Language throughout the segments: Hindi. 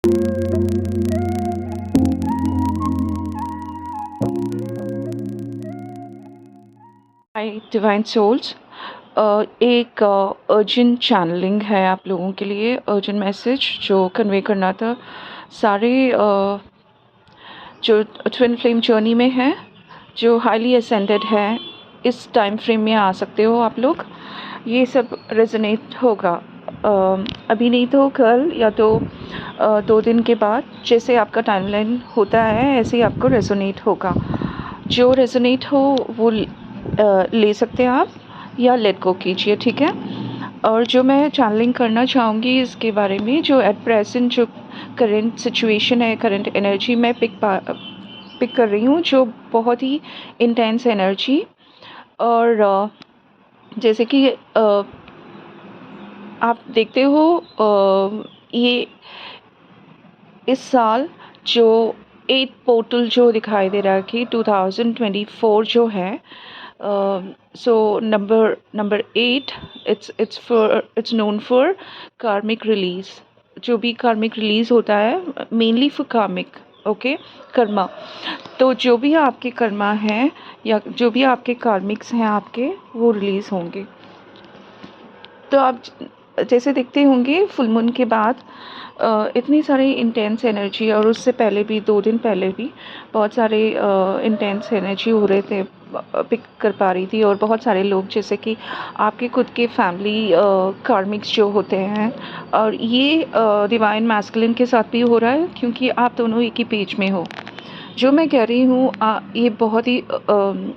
हाय डिवाइन सोल्स। एक अर्जेंट चैनलिंग है आप लोगों के लिए, अर्जेंट मैसेज जो कन्वे करना था सारे जो ट्विन फ्लेम जर्नी में है, जो हाईली असेंडेड है। इस टाइम फ्रेम में आ सकते हो आप लोग। ये सब रेजोनेट होगा अभी नहीं तो कल, या तो 2 दिन के बाद। जैसे आपका टाइमलाइन होता है ऐसे ही आपको रेजोनेट होगा। जो रेजोनेट हो वो ले सकते हैं आप, या लेट गो कीजिए, ठीक है। और जो मैं चैनलिंग करना चाहूँगी इसके बारे में, जो एट प्रेजेंट जो करंट सिचुएशन है, करंट एनर्जी मैं पिक कर रही हूँ, जो बहुत ही इंटेंस एनर्जी। और जैसे कि आप देखते हो ये इस साल जो 8 पोर्टल जो दिखाई दे रहा है कि 2024 जो है, so number 8, it's known for कार्मिक रिलीज। जो भी कार्मिक रिलीज होता है मेनली फॉर कार्मिक, ओके, कर्मा। तो जो भी आपके कर्मा हैं या जो भी आपके कार्मिक्स हैं आपके, वो रिलीज़ होंगे। तो आप जैसे देखते होंगे फुल मून के बाद इतनी सारी इंटेंस एनर्जी, और उससे पहले भी 2 दिन पहले भी बहुत सारे इंटेंस एनर्जी हो रहे थे, पिक कर पा रही थी। और बहुत सारे लोग जैसे कि आपके खुद के फैमिली कार्मिक्स जो होते हैं, और ये डिवाइन मैस्कुलिन के साथ भी हो रहा है क्योंकि आप दोनों एक ही पेज में हो। जो मैं कह रही हूँ ये बहुत ही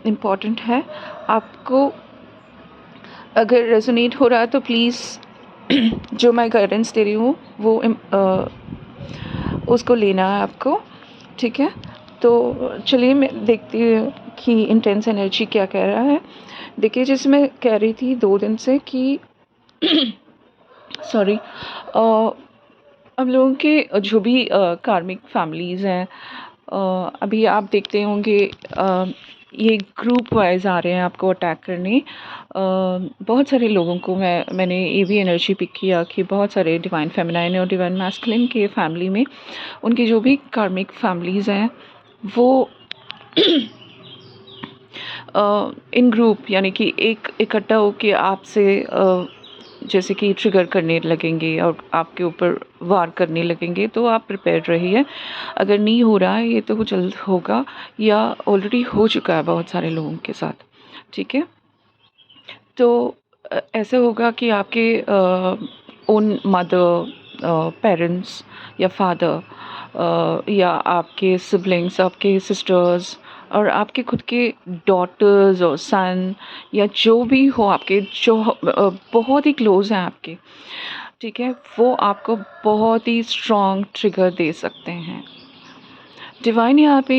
इम्पॉर्टेंट है। आपको अगर रेजोनेट हो रहा है तो प्लीज़ जो मैं गाइडेंस दे रही हूँ वो उसको लेना है आपको, ठीक है। तो चलिए मैं देखती हूँ कि इंटेंस एनर्जी क्या कह रहा है। देखिए, जैसे मैं कह रही थी 2 दिन से कि सॉरी, हम लोगों के जो भी कार्मिक फैमिलीज़ हैं, अभी आप देखते होंगे ये ग्रुप वाइज आ रहे हैं आपको अटैक करने। बहुत सारे लोगों को मैंने ये भी एनर्जी पिक किया कि बहुत सारे डिवाइन फेमिनाइन और डिवाइन मैस्कुलिन के फैमिली में उनकी जो भी कार्मिक फैमिलीज़ हैं वो इन ग्रुप, यानी कि एक इकट्ठा होके आपसे जैसे कि ट्रिगर करने लगेंगे और आपके ऊपर वार करने लगेंगे। तो आप प्रिपेयर रहिए। अगर नहीं हो रहा है ये तो जल्द होगा, या ऑलरेडी हो चुका है बहुत सारे लोगों के साथ, ठीक है। तो ऐसे होगा कि आपके ओन मदर, पेरेंट्स या फादर, या आपके सिबलिंग्स, आपके सिस्टर्स, और आपके खुद के डॉटर्स और सन, या जो भी हो आपके जो बहुत ही क्लोज हैं आपके, ठीक है, वो आपको बहुत ही स्ट्रॉन्ग ट्रिगर दे सकते हैं। डिवाइन यहाँ पे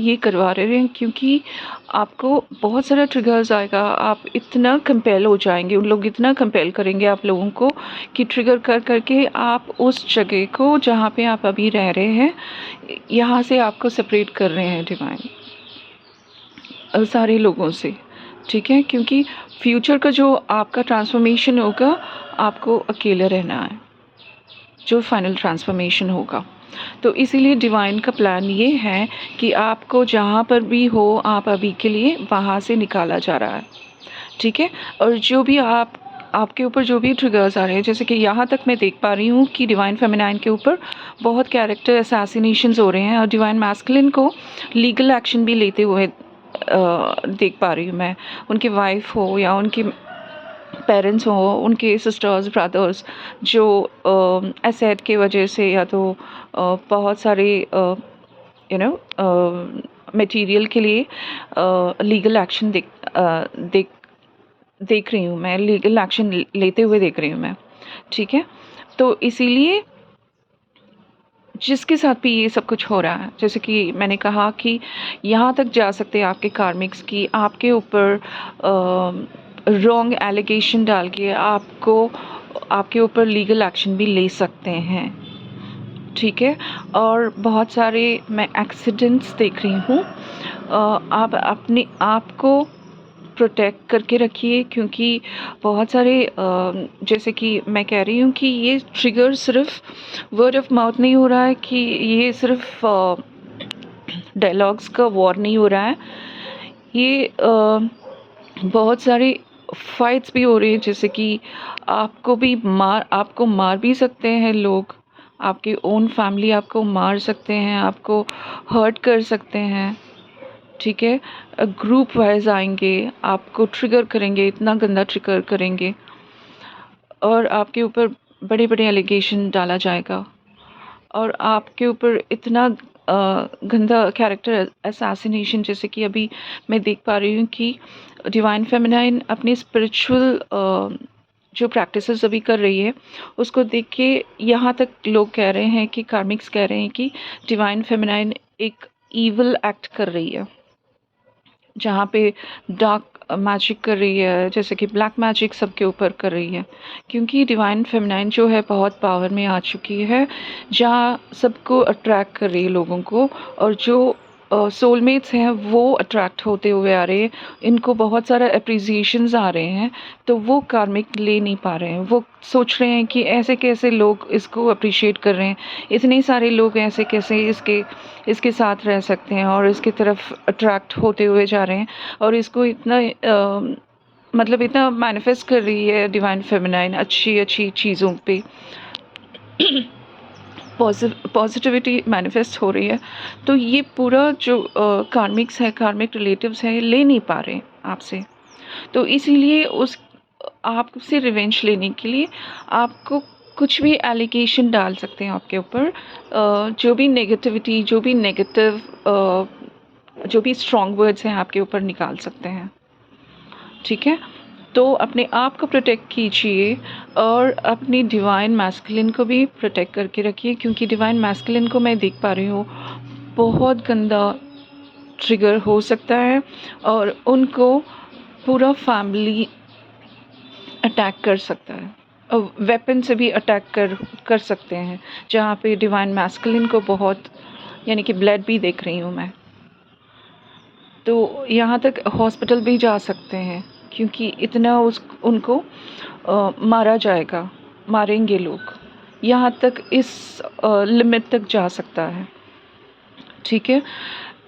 ये करवा रहे हैं क्योंकि आपको बहुत सारा ट्रिगर्स आएगा। आप इतना कंपेल हो जाएंगे, उन लोग इतना कंपेल करेंगे आप लोगों को कि ट्रिगर कर करके आप उस जगह को जहाँ पे आप अभी रह रहे हैं यहाँ से आपको सेपरेट कर रहे हैं डिवाइन सारे लोगों से, ठीक है। क्योंकि फ्यूचर का जो आपका ट्रांसफॉर्मेशन होगा, आपको अकेले रहना है, जो फाइनल ट्रांसफॉर्मेशन होगा। तो इसीलिए डिवाइन का प्लान ये है कि आपको जहाँ पर भी हो आप अभी के लिए वहाँ से निकाला जा रहा है, ठीक है। और जो भी आपके ऊपर जो भी ट्रिगर्स आ रहे हैं, जैसे कि यहाँ तक मैं देख पा रही हूँ कि डिवाइन फेमिनाइन के ऊपर बहुत कैरेक्टर असैसिनेशंस हो रहे हैं, और डिवाइन मैस्कुलिन को लीगल एक्शन भी लेते हुए देख पा रही हूँ मैं। उनकी वाइफ हो या उनकी पेरेंट्स हो, उनके सिस्टर्स ब्रदर्स जो एसेट के वजह से, या तो बहुत सारे यू नो मटेरियल के लिए लीगल एक्शन देख रही हूँ मैं, लीगल एक्शन लेते हुए देख रही हूँ मैं, ठीक है। तो इसीलिए जिसके साथ भी ये सब कुछ हो रहा है, जैसे कि मैंने कहा कि यहाँ तक जा सकते हैं आपके कार्मिक्स की आपके ऊपर रॉन्ग एलिगेशन डाल के आपके ऊपर लीगल एक्शन भी ले सकते हैं, ठीक है। और बहुत सारे मैं एक्सीडेंट्स देख रही हूँ। आप अपने आप को प्रोटेक्ट करके रखिए, क्योंकि बहुत सारे जैसे कि मैं कह रही हूँ कि ये ट्रिगर सिर्फ वर्ड ऑफ माउथ नहीं हो रहा है, कि ये सिर्फ डायलॉग्स का वॉर नहीं हो रहा है, ये बहुत सारे फाइट्स भी हो रही हैं, जैसे कि आपको मार भी सकते हैं लोग, आपकी ओन फैमिली आपको मार सकते हैं, आपको हर्ट कर सकते हैं, ठीक है। ग्रुप वाइज आएंगे, आपको ट्रिगर करेंगे, इतना गंदा ट्रिगर करेंगे, और आपके ऊपर बड़े बड़े एलिगेशन डाला जाएगा, और आपके ऊपर इतना गंदा कैरेक्टर असैसिनेशन, जैसे कि अभी मैं देख पा रही हूँ कि डिवाइन फेमिनाइन अपनी स्पिरिचुअल जो प्रैक्टिसेस अभी कर रही है, उसको देख के यहाँ तक लोग कह रहे हैं कि कार्मिक्स कह रहे हैं कि डिवाइन फेमिनाइन एक ईविल एक्ट कर रही है, जहाँ पे डार्क मैजिक कर रही है, जैसे कि ब्लैक मैजिक सबके ऊपर कर रही है, क्योंकि डिवाइन फेमिनाइन जो है बहुत पावर में आ चुकी है, जहाँ सबको अट्रैक्ट कर रही है लोगों को, और जो सोलमेट्स हैं वो अट्रैक्ट होते हुए आ रहे हैं, इनको बहुत सारा अप्रिसिएशंस आ रहे हैं, तो वो कार्मिक ले नहीं पा रहे हैं, वो सोच रहे हैं कि ऐसे कैसे लोग इसको अप्रिशिएट कर रहे हैं, इतने सारे लोग ऐसे कैसे इसके साथ रह सकते हैं, और इसकी तरफ अट्रैक्ट होते हुए जा रहे हैं, और इसको इतना मतलब इतना मैनिफेस्ट कर रही है डिवाइन फेमिनाइन अच्छी अच्छी चीज़ों पे पॉजिटिविटी मैनिफेस्ट हो रही है। तो ये पूरा जो कार्मिक्स है, कार्मिक रिलेटिव्स हैं, ले नहीं पा रहे आपसे, तो इसीलिए उस आपसे रिवेंज लेने के लिए आपको कुछ भी एलिगेशन डाल सकते हैं आपके ऊपर, जो भी नेगेटिविटी, जो भी नेगेटिव, जो भी स्ट्रॉन्ग वर्ड्स हैं आपके ऊपर निकाल सकते हैं, ठीक है। तो अपने आप को प्रोटेक्ट कीजिए, और अपनी डिवाइन मैस्कुलिन को भी प्रोटेक्ट करके रखिए, क्योंकि डिवाइन मैस्कुलिन को मैं देख पा रही हूँ बहुत गंदा ट्रिगर हो सकता है, और उनको पूरा फैमिली अटैक कर सकता है, और वेपन से भी अटैक कर सकते हैं, जहाँ पे डिवाइन मैस्कुलिन को बहुत, यानी कि ब्लड भी देख रही हूँ मैं, तो यहाँ तक हॉस्पिटल भी जा सकते हैं, क्योंकि इतना उनको मारा जाएगा, मारेंगे लोग, यहाँ तक इस लिमिट तक जा सकता है, ठीक है।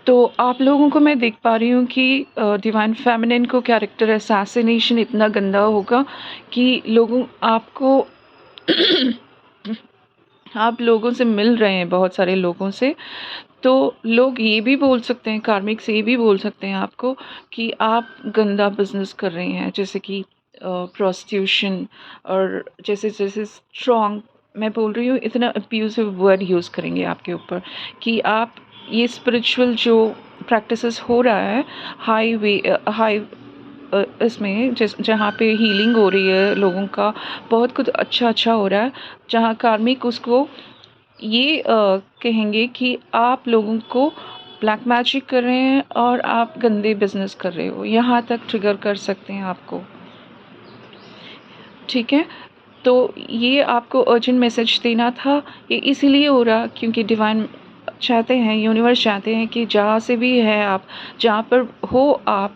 तो आप लोगों को मैं देख पा रही हूँ कि डिवाइन फेमिनिन को कैरेक्टर असैसिनेशन इतना गंदा होगा कि लोगों आपको आप लोगों से मिल रहे हैं, बहुत सारे लोगों से, तो लोग ये भी बोल सकते हैं, कार्मिक से ये भी बोल सकते हैं आपको कि आप गंदा बिजनेस कर रहे हैं, जैसे कि प्रोस्टिट्यूशन, और जैसे जैसे स्ट्रॉन्ग मैं बोल रही हूँ, इतना अब्यूजिव वर्ड यूज़ करेंगे आपके ऊपर कि आप ये स्पिरिचुअल जो प्रैक्टिसेस हो रहा है हाई इसमें जहाँ पे हीलिंग हो रही है लोगों का, बहुत कुछ अच्छा अच्छा हो रहा है, जहाँ कार्मिक उसको ये कहेंगे कि आप लोगों को ब्लैक मैजिक कर रहे हैं और आप गंदे बिजनेस कर रहे हो, यहाँ तक ट्रिगर कर सकते हैं आपको, ठीक है। तो ये आपको अर्जेंट मैसेज देना था, ये इसीलिए हो रहा क्योंकि डिवाइन चाहते हैं, यूनिवर्स चाहते हैं कि जहाँ से भी है आप, जहाँ पर हो आप,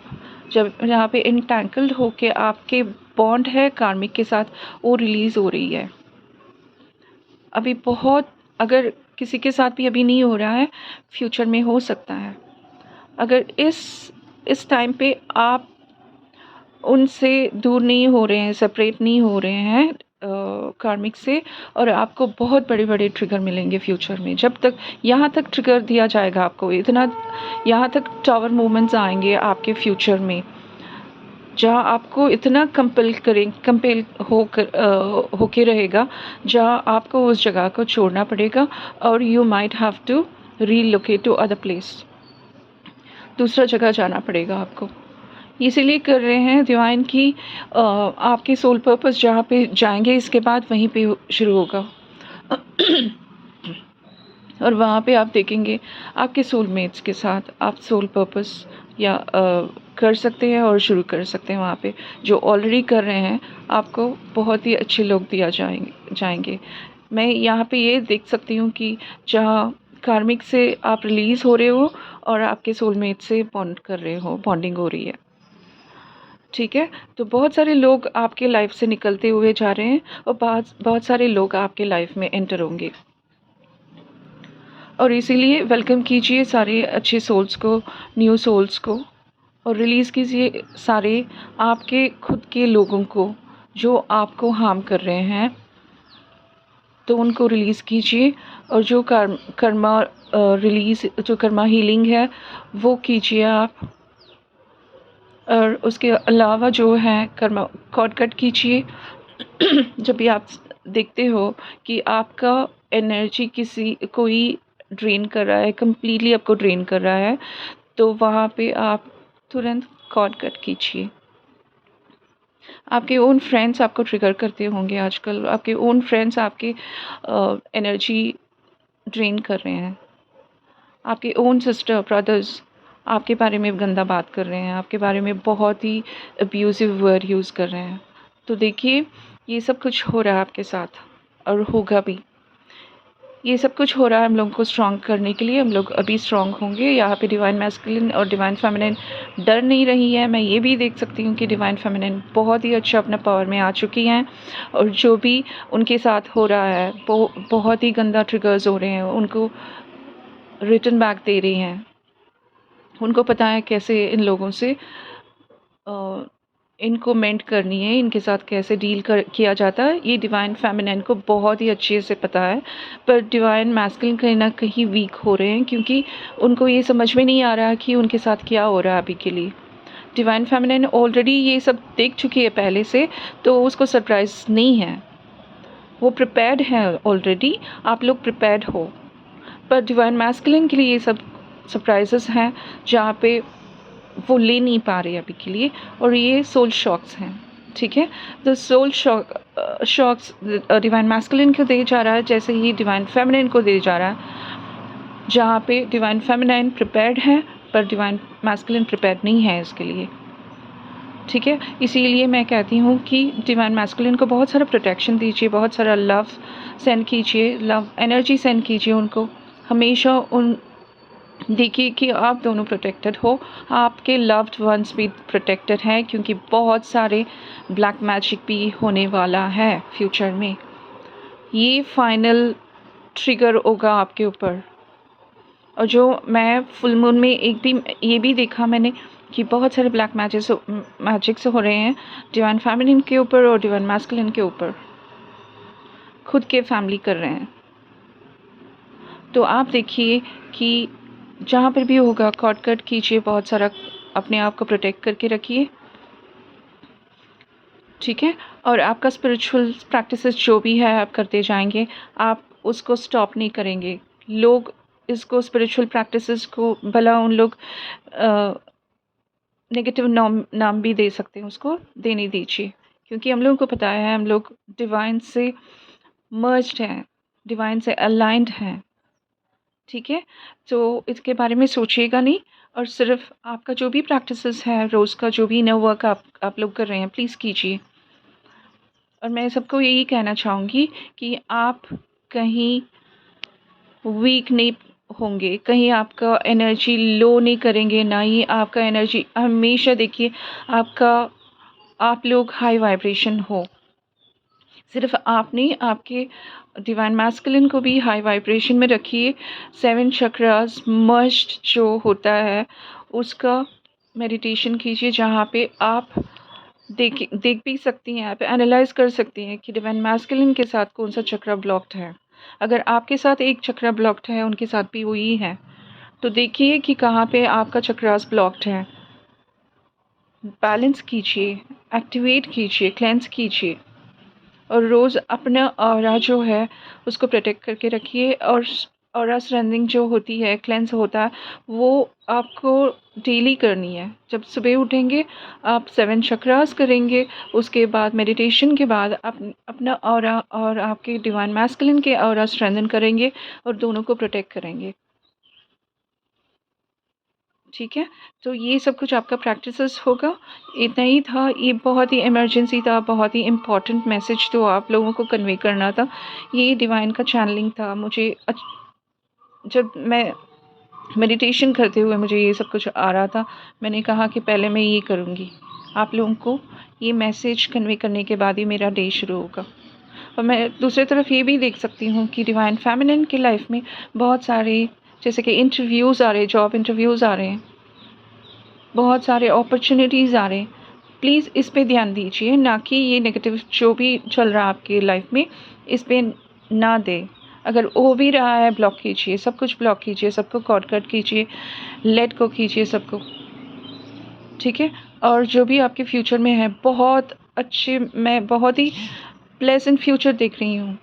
जब जहाँ पे इंटैंगल्ड हो के आपके बॉन्ड है कार्मिक के साथ, वो रिलीज़ हो रही है अभी बहुत, अगर किसी के साथ भी अभी नहीं हो रहा है, फ्यूचर में हो सकता है। अगर इस टाइम पे आप उनसे दूर नहीं हो रहे हैं, सेपरेट नहीं हो रहे हैं कार्मिक से, और आपको बहुत बड़े बड़े ट्रिगर मिलेंगे फ्यूचर में, जब तक यहाँ तक ट्रिगर दिया जाएगा आपको, इतना यहाँ तक टावर मूवमेंट्स आएंगे आपके फ्यूचर में, जहाँ आपको इतना कंपेल होके रहेगा, जहाँ आपको उस जगह को छोड़ना पड़ेगा, और you might have to relocate to other place, दूसरा जगह जाना पड़ेगा आपको। इसीलिए कर रहे हैं डिवाइन की आपके सोल पर्पस जहाँ पे जाएंगे, इसके बाद वहीं पे शुरू होगा और वहाँ पे आप देखेंगे आपके सोलमेट्स के साथ आप सोल पर्पस या कर सकते हैं और शुरू कर सकते हैं वहाँ पे, जो ऑलरेडी कर रहे हैं आपको बहुत ही अच्छे लोग दिया जाएंगे। मैं यहाँ पे ये देख सकती हूँ कि जहाँ कार्मिक से आप रिलीज़ हो रहे हो और आपके सोलमेट से बॉन्ड कर रहे हो, बॉन्डिंग हो रही है। ठीक है। तो बहुत सारे लोग आपके लाइफ से निकलते हुए जा रहे हैं और बहुत बहुत सारे लोग आपके लाइफ में एंटर होंगे, और इसीलिए वेलकम कीजिए सारे अच्छे सोल्स को, न्यू सोल्स को, और रिलीज़ कीजिए सारे आपके खुद के लोगों को जो आपको हार्म कर रहे हैं, तो उनको रिलीज़ कीजिए। और जो कर्मा रिलीज़, जो कर्मा हीलिंग है वो कीजिए आप। और उसके अलावा जो है कर्मा कॉर्ड कट कीजिए। जब भी आप देखते हो कि आपका एनर्जी किसी कोई ड्रेन कर रहा है, कंप्लीटली आपको ड्रेन कर रहा है, तो वहाँ पे आप तुरंत कॉर्ड कट कीजिए। आपके ओन फ्रेंड्स आपको ट्रिगर करते होंगे आजकल, आपके ओन फ्रेंड्स आपके एनर्जी ड्रेन कर रहे हैं। आपके ओन सिस्टर ब्रदर्स आपके बारे में गंदा बात कर रहे हैं, आपके बारे में बहुत ही अब्यूज़िव वर्ड यूज़ कर रहे हैं। तो देखिए, ये सब कुछ हो रहा है आपके साथ और होगा भी। ये सब कुछ हो रहा है हम लोगों को स्ट्रॉन्ग करने के लिए। हम लोग अभी स्ट्रॉन्ग होंगे। यहाँ पे डिवाइन मैस्कुलिन और डिवाइन फेमिनिन डर नहीं रही है। मैं ये भी देख सकती हूँ कि डिवाइन फेमिनिन बहुत ही अच्छा अपना पावर में आ चुकी हैं, और जो भी उनके साथ हो रहा है वो बहुत ही गंदा ट्रिगर्स हो रहे हैं, उनको रिटर्न बैक दे रही हैं। उनको पता है कैसे इन लोगों से इनको मेंट करनी है, इनके साथ कैसे डील किया जाता है, ये डिवाइन फेमिनिन को बहुत ही अच्छे से पता है। पर डिवाइन मैस्कुलिन कहीं ना कहीं वीक हो रहे हैं, क्योंकि उनको ये समझ में नहीं आ रहा कि उनके साथ क्या हो रहा है अभी के लिए। डिवाइन फेमिनिन ऑलरेडी ये सब देख चुकी है पहले से, तो उसको सरप्राइज नहीं है, वो प्रिपेयर्ड है ऑलरेडी। आप लोग प्रिपेयर्ड हो, पर डिवाइन मैस्कुलिन के लिए ये सब सरप्राइजेस हैं जहाँ पे वो ले नहीं पा रहे अभी के लिए, और ये सोल शॉक्स हैं। ठीक है, तो सोल शॉक्स डिवाइन मैस्कुलिन को दे जा रहा है, जैसे ही डिवाइन फेमिनिन को दे जा रहा है, जहाँ पे डिवाइन फेमिनिन प्रिपेयर्ड है पर डिवाइन मैस्कुलिन प्रिपेयर्ड नहीं है इसके लिए। ठीक है, इसीलिए मैं कहती हूँ कि डिवाइन मैस्कुलिन को बहुत सारा प्रोटेक्शन दीजिए, बहुत सारा लव सेंड कीजिए, लव एनर्जी सेंड कीजिए उनको। हमेशा उन देखिए कि आप दोनों प्रोटेक्टेड हो, आपके लव्ड वंस भी प्रोटेक्टेड हैं, क्योंकि बहुत सारे ब्लैक मैजिक भी होने वाला है फ्यूचर में। ये फाइनल ट्रिगर होगा आपके ऊपर। और जो मैं फुल मून में एक भी ये भी देखा मैंने कि बहुत सारे ब्लैक मैजिक्स हो रहे हैं डिवाइन फेमिनिन के ऊपर और डिवाइन मैस्कुलिन के ऊपर, खुद के फैमिली कर रहे हैं। तो आप देखिए कि जहाँ पर भी होगा कॉर्ड कट कीजिए, बहुत सारा अपने आप को प्रोटेक्ट करके रखिए। ठीक है, और आपका स्पिरिचुअल प्रैक्टिसेस जो भी है आप करते जाएंगे, आप उसको स्टॉप नहीं करेंगे। लोग इसको स्पिरिचुअल प्रैक्टिसेस को भला उन लोग नेगेटिव नाम भी दे सकते हैं, उसको देने दीजिए, क्योंकि हम लोगों को पता है हम लोग डिवाइन से मर्ज्ड हैं, डिवाइन से अलाइंड हैं। ठीक है, तो इसके बारे में सोचिएगा नहीं, और सिर्फ आपका जो भी प्रैक्टिसेस है रोज़ का, जो भी इनर वर्क आप लोग कर रहे हैं, प्लीज़ कीजिए। और मैं सबको यही कहना चाहूँगी कि आप कहीं वीक नहीं होंगे, कहीं आपका एनर्जी लो नहीं करेंगे, ना ही आपका एनर्जी, हमेशा देखिए आपका, आप लोग हाई वाइब्रेशन हो। सिर्फ आप नहीं, आपके डिवाइन मैस्कुलिन को भी हाई वाइब्रेशन में रखिए। 7 चक्रास मर्ज्ड जो होता है उसका मेडिटेशन कीजिए, जहाँ पे आप देख भी सकती हैं, आप एनालाइज कर सकती हैं कि डिवाइन मैस्कुलिन के साथ कौन सा चक्रा ब्लॉक्ड है। अगर आपके साथ एक चक्रा ब्लॉक्ड है, उनके साथ भी वही है, तो देखिए कि कहाँ पे आपका चक्रास ब्लॉक्ड है। बैलेंस कीजिए, एक्टिवेट कीजिए, क्लेंस कीजिए, और रोज़ अपना ऑरा जो है उसको प्रोटेक्ट करके रखिए। और ऑरा सरेंडिंग जो होती है, क्लेंस होता है, वो आपको डेली करनी है। जब सुबह उठेंगे आप 7 चक्रास करेंगे, उसके बाद मेडिटेशन के बाद अपना ऑरा और आपके डिवाइन मैस्कुलिन के ऑरा स्ट्रेंथन करेंगे और दोनों को प्रोटेक्ट करेंगे। ठीक है, तो ये सब कुछ आपका प्रैक्टिसेस होगा। इतना ही था, ये बहुत ही इमरजेंसी था, बहुत ही इम्पॉर्टेंट मैसेज तो आप लोगों को कन्वे करना था। ये डिवाइन का चैनलिंग था। मुझे जब मैं मेडिटेशन करते हुए मुझे ये सब कुछ आ रहा था, मैंने कहा कि पहले मैं ये करूँगी। आप लोगों को ये मैसेज कन्वे करने के बाद ही मेरा डे शुरू होगा। और मैं दूसरी तरफ ये भी देख सकती हूँ कि डिवाइन फेमिनिन की लाइफ में बहुत सारे जैसे कि इंटरव्यूज़ आ रहे हैं, जॉब इंटरव्यूज़ आ रहे हैं, बहुत सारे अपॉर्चुनिटीज़ आ रहे हैं। प्लीज़ इस पे ध्यान दीजिए, ना कि ये नेगेटिव जो भी चल रहा है आपकी लाइफ में इस पे ना दें। अगर हो भी रहा है ब्लॉक कीजिए, सब कुछ ब्लॉक कीजिए, सबको कॉर्ड कट कीजिए, लेट को कीजिए सबको, ठीक है। और जो भी आपके फ्यूचर में है बहुत अच्छे, मैं बहुत ही प्लेजेंट फ्यूचर देख रही हूँ,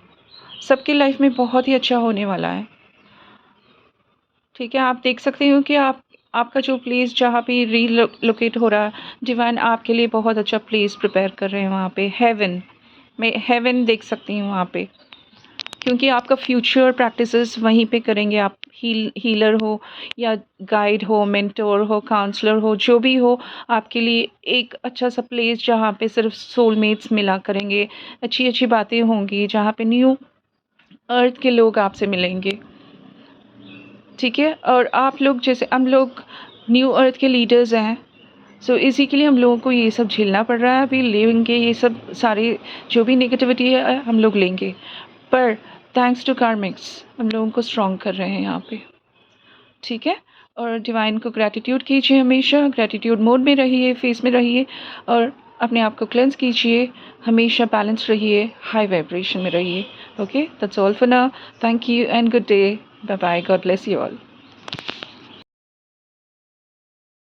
सबकी लाइफ में बहुत ही अच्छा होने वाला है, ठीक है। आप देख सकते हो कि आपका जो प्लेस जहाँ पे रीलोकेट हो रहा है, डिवाइन आपके लिए बहुत अच्छा प्लेस प्रिपेयर कर रहे हैं वहाँ पे, हेवन, मैं हेवन देख सकती हूँ वहाँ पे, क्योंकि आपका फ्यूचर प्रैक्टिसेस वहीं पे करेंगे आप। हीलर हो या गाइड हो, मेंटोर हो, काउंसलर हो, जो भी हो, आपके लिए एक अच्छा सा प्लेस जहाँ पे सिर्फ सोलमेट्स मिला करेंगे, अच्छी अच्छी बातें होंगी, जहाँ पे न्यू अर्थ के लोग आपसे मिलेंगे, ठीक है। और आप लोग जैसे हम लोग न्यू अर्थ के लीडर्स हैं, सो इसी के लिए हम लोगों को ये सब झेलना पड़ रहा है। अभी लेंगे ये सब सारे जो भी नेगेटिविटी है हम लोग लेंगे, पर थैंक्स टू कार्मिक्स हम लोगों को स्ट्रॉन्ग कर रहे हैं यहाँ पे, ठीक है। और डिवाइन को ग्रैटिट्यूड कीजिए, हमेशा ग्रैटिट्यूड मोड में रहिए, फेस में रहिए, और अपने आप को क्लेंस कीजिए, हमेशा बैलेंस रहिए, हाई वाइब्रेशन में रहिए। Okay, that's all for now. Thank you and good day. Bye bye, God bless you all.